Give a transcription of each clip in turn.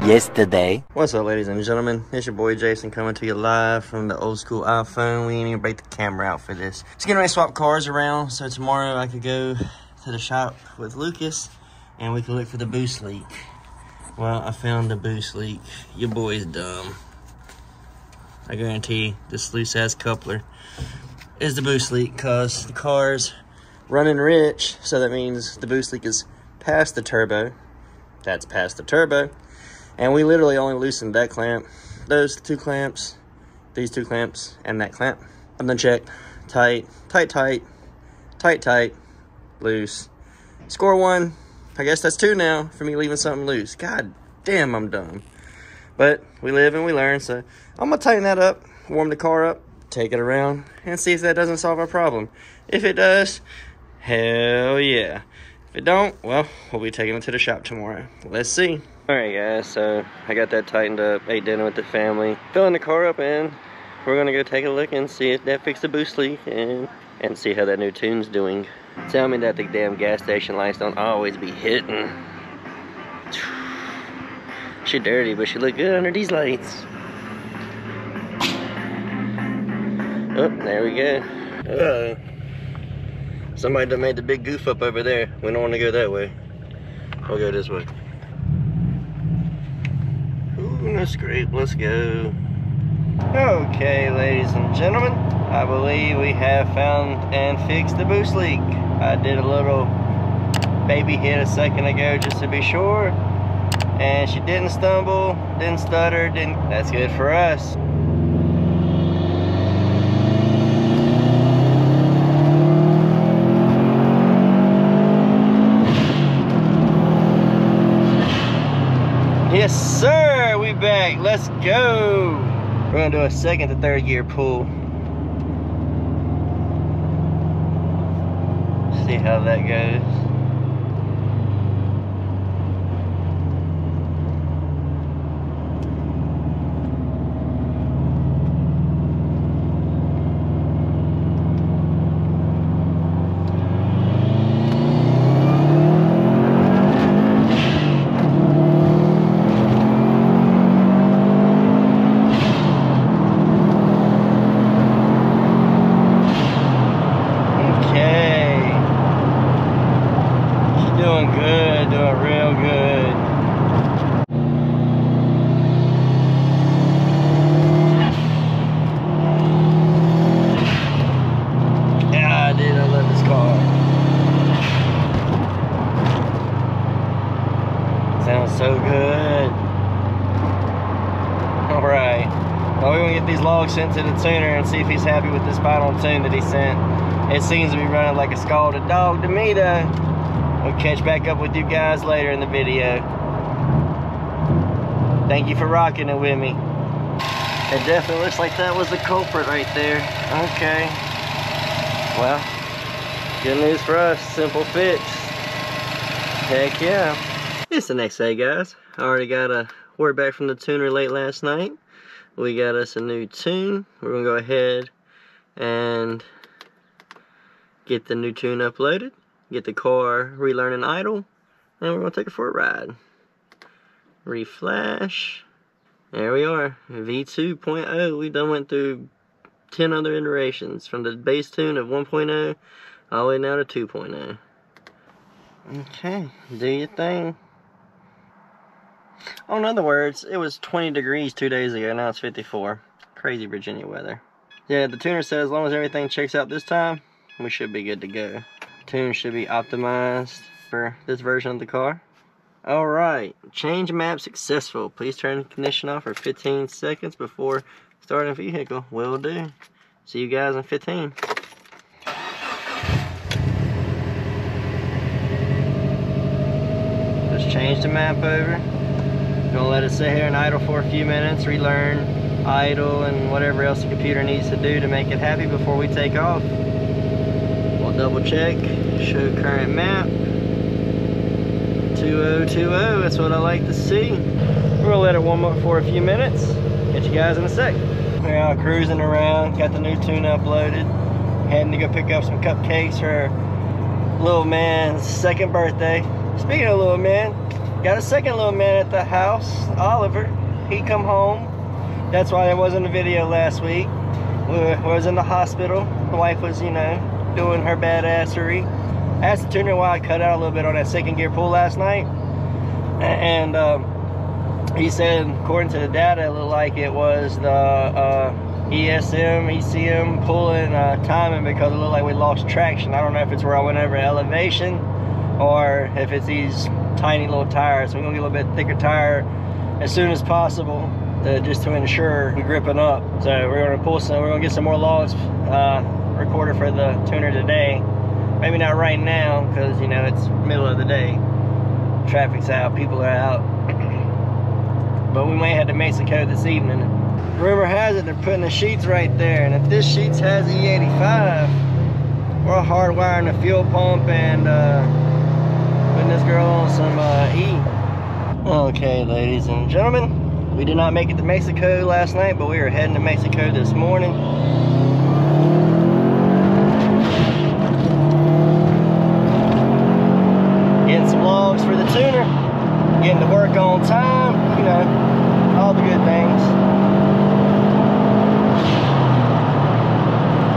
yesterday. What's up, ladies and gentlemen? It's your boy Jason coming to you live from the old school iPhone. We ain't even break the camera out for this. Just getting ready to swap cars around so tomorrow I could go to the shop with Lucas and we can look for the boost leak. Well, I found the boost leak. Your boy's dumb. I guarantee this loose ass coupler is the boost leak because the car's running rich, so that means the boost leak is past the turbo. That's past the turbo. And we literally only loosened that clamp, those two clamps, these two clamps, and that clamp. I'm done checked. Tight, tight, tight, tight, tight, loose. Score one. I guess that's two now for me leaving something loose. God damn, I'm dumb. But we live and we learn, so I'm gonna tighten that up, warm the car up, take it around, and see if that doesn't solve our problem. If it does, hell yeah. If it don't, well, we'll be taking it to the shop tomorrow. Let's see. Alright guys, so I got that tightened up, ate dinner with the family, filling the car up, and we're gonna go take a look and see if that fixed the boost leak and see how that new tune's doing. Tell me that the damn gas station lights don't always be hitting. She dirty, but she look good under these lights. Oh, there we go. Somebody done made the big goof up over there. We don't want to go that way. We'll go this way. Ooh, no scrape. Let's go. Okay, ladies and gentlemen, I believe we have found and fixed the boost leak. I did a little baby hit a second ago just to be sure. And she didn't stumble, didn't stutter, that's good for us. Yes sir, we back, let's go. We're gonna do a second to third gear pull. See how that goes. Sounds so good. Alright. Well, we're going to get these logs sent to the tuner and see if he's happy with this final tune that he sent. It seems to be running like a scalded dog to me though. We'll catch back up with you guys later in the video. Thank you for rocking it with me. It definitely looks like that was the culprit right there. Okay. Well, good news for us. Simple fix. Heck yeah. It's the next day, guys. I already got a word back from the tuner late last night. We got us a new tune. We're gonna go ahead and get the new tune uploaded, get the car relearning idle, and we're gonna take it for a ride. Reflash. There we are, V2.0. We done went through 10 other iterations from the base tune of 1.0 all the way now to 2.0. Okay, do your thing. Oh, in other words, it was 20 degrees 2 days ago, now it's 54. Crazy Virginia weather. Yeah, the tuner said as long as everything checks out this time, we should be good to go. Tune should be optimized for this version of the car. Alright, change map successful. Please turn the condition off for 15 seconds before starting vehicle. Will do. See you guys in 15. Just change the map over. Gonna let it sit here and idle for a few minutes, relearn, idle, and whatever else the computer needs to do to make it happy before we take off. We'll double check, show current map. 2020, that's what I like to see. We're gonna let it warm up for a few minutes. Catch you guys in a sec. We're out cruising around, got the new tune uploaded. Heading to go pick up some cupcakes for little man's second birthday. Speaking of little man, got a second little man at the house, Oliver. He come home. That's why there wasn't a video last week. We was in the hospital. The wife was, you know, doing her badassery. I asked the tuner why I cut out a little bit on that second gear pull last night. And he said, according to the data, it looked like it was the ECM pulling timing, because it looked like we lost traction. I don't know if it's where I went over elevation or if it's these tiny little tires. So we're gonna get a little bit thicker tire as soon as possible, just to ensure we're gripping up. So we're gonna get some more logs recorded for the tuner today. Maybe not right now, because you know it's middle of the day. Traffic's out, people are out. But we may head to Mexico this evening. Rumor has it they're putting the sheets right there, and if this sheets has E85, we're hardwiring the fuel pump and putting this girl on some E. Okay, ladies and gentlemen, we did not make it to Mexico last night, but we are heading to Mexico this morning. Getting some logs for the tuner, getting to work on time, you know, all the good things.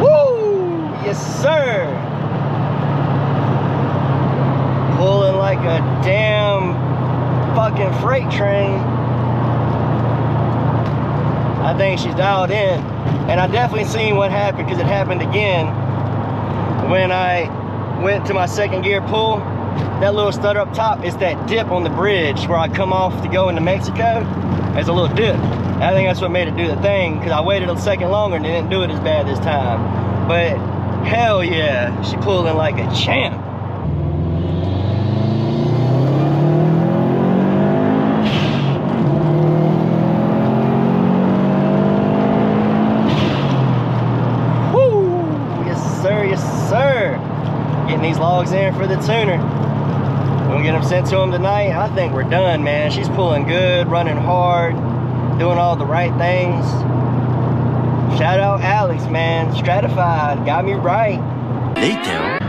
Woo! Yes, sir! Pulling like a damn fucking freight train. I think she's dialed in. And I definitely seen what happened, because it happened again when I went to my second gear pull. That little stutter up top, it's that dip on the bridge where I come off to go into Mexico. There's a little dip. I think that's what made it do the thing, because I waited a second longer and it didn't do it as bad this time. But hell yeah, she pulling like a champ. Woo! Yes sir, yes sir. Getting these logs in for the tuner. We'll get them sent to them tonight. I think we're done, man. She's pulling good, running hard, doing all the right things. Shout out Alex, man. Stratified, got me right. Later.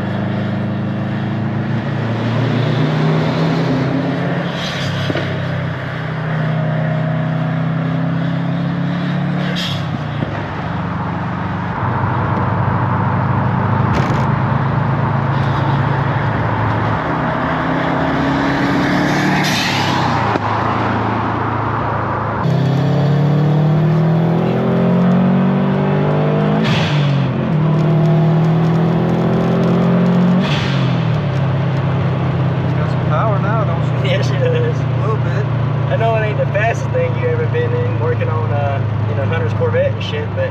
Shit, but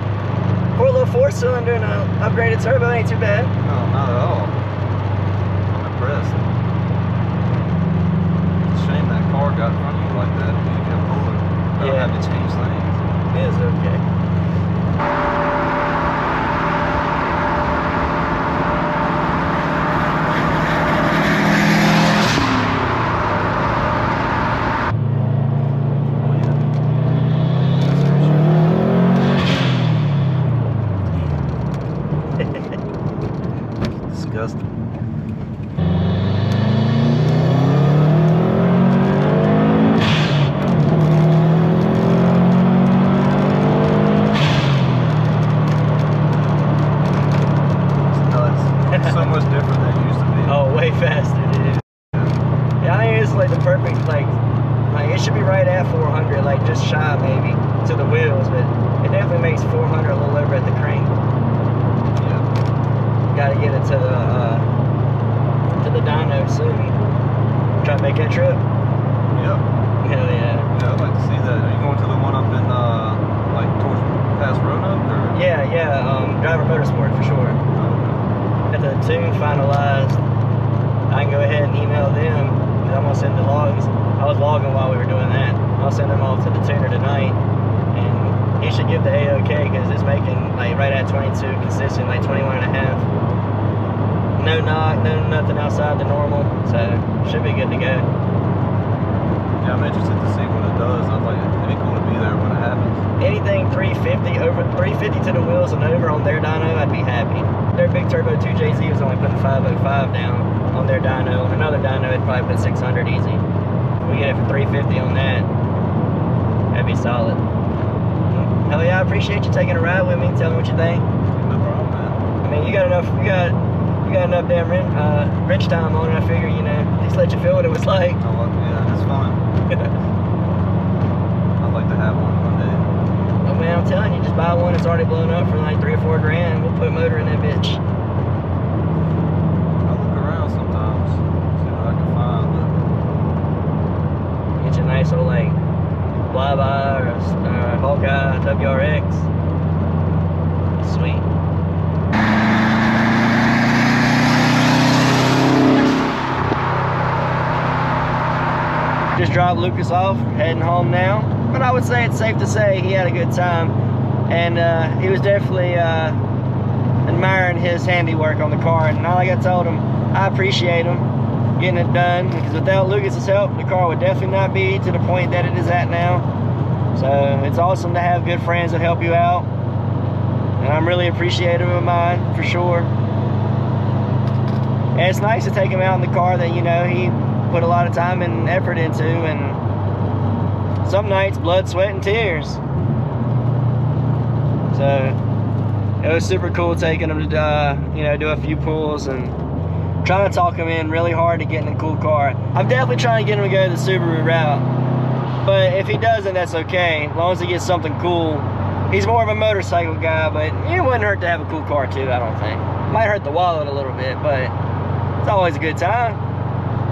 for a little 4-cylinder and an upgraded turbo ain't too bad. No, not at all. I'm impressed. It's a shame that car got in front of you like that. You kept pulling. I don't have to change lanes. It is okay. Disgusting. It's so much different than it used to be. Oh, way faster, dude. Yeah, I think it's like the perfect, like it should be right at 400, like just shy maybe to the wheels, but it definitely makes 400 a little over at the crank. Got to get it to the dyno soon. Try to make that trip. Yep. Hell yeah. Yeah, I'd like to see that. Are you going to the one up in like towards past Roanoke, or? Yeah, Driver Motorsport for sure. Okay. At the tune finalized, I can go ahead and email them, because I'm gonna send the logs. I was logging while we were doing that. I'll send them all to the tuner tonight, and he should give the A-OK, because it's making like right at 22 consistent, like 21.5. No knock, no nothing outside the normal, so should be good to go. Yeah, I'm interested to see when it does. I'd like it'd be cool to be there when it happens. Anything 350 over 350 to the wheels and over on their dyno, I'd be happy. Their big turbo 2JZ was only putting 505 down on their dyno. Another dyno, it'd probably put 600 easy. We that for 350 on that. That'd be solid. Hell yeah, I appreciate you taking a ride with me. Tell me what you think. No problem, man. I mean, you got enough damn wrench time on it. I figure, you know, at least let you feel what it was like. Oh, well, yeah, that's fun. I'd like to have one day. Oh man, I'm telling you, just buy one that's already blown up for like 3 or 4 grand. We'll put a motor in that bitch. I look around sometimes, see what I can find. But Get you a nice old like Flyby or a Hawkeye WRX. Sweet. Just dropped Lucas off, heading home now. But I would say it's safe to say he had a good time, and he was definitely admiring his handiwork on the car. And like I told him, I appreciate him getting it done, because without Lucas's help, the car would definitely not be to the point that it is at now. So it's awesome to have good friends that help you out, and I'm really appreciative of mine for sure. And it's nice to take him out in the car that, you know, he put a lot of time and effort into, and some nights blood, sweat, and tears. So it was super cool taking him to you know, do a few pulls and trying to talk him in really hard to get in a cool car. I'm definitely trying to get him to go the Subaru route, but if he doesn't, that's okay, as long as he gets something cool. He's more of a motorcycle guy, but it wouldn't hurt to have a cool car too, I don't think. Might hurt the wallet a little bit, but it's always a good time.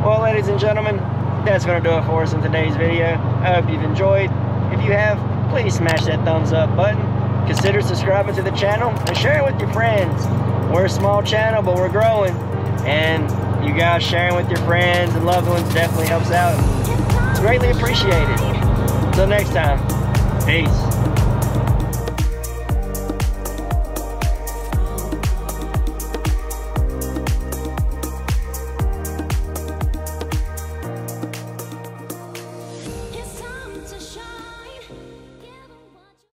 Well, ladies and gentlemen, that's going to do it for us in today's video. I hope you've enjoyed. If you have, please smash that thumbs up button. Consider subscribing to the channel and share it with your friends. We're a small channel, but we're growing. And you guys sharing with your friends and loved ones definitely helps out. It's greatly appreciated. Until next time, peace.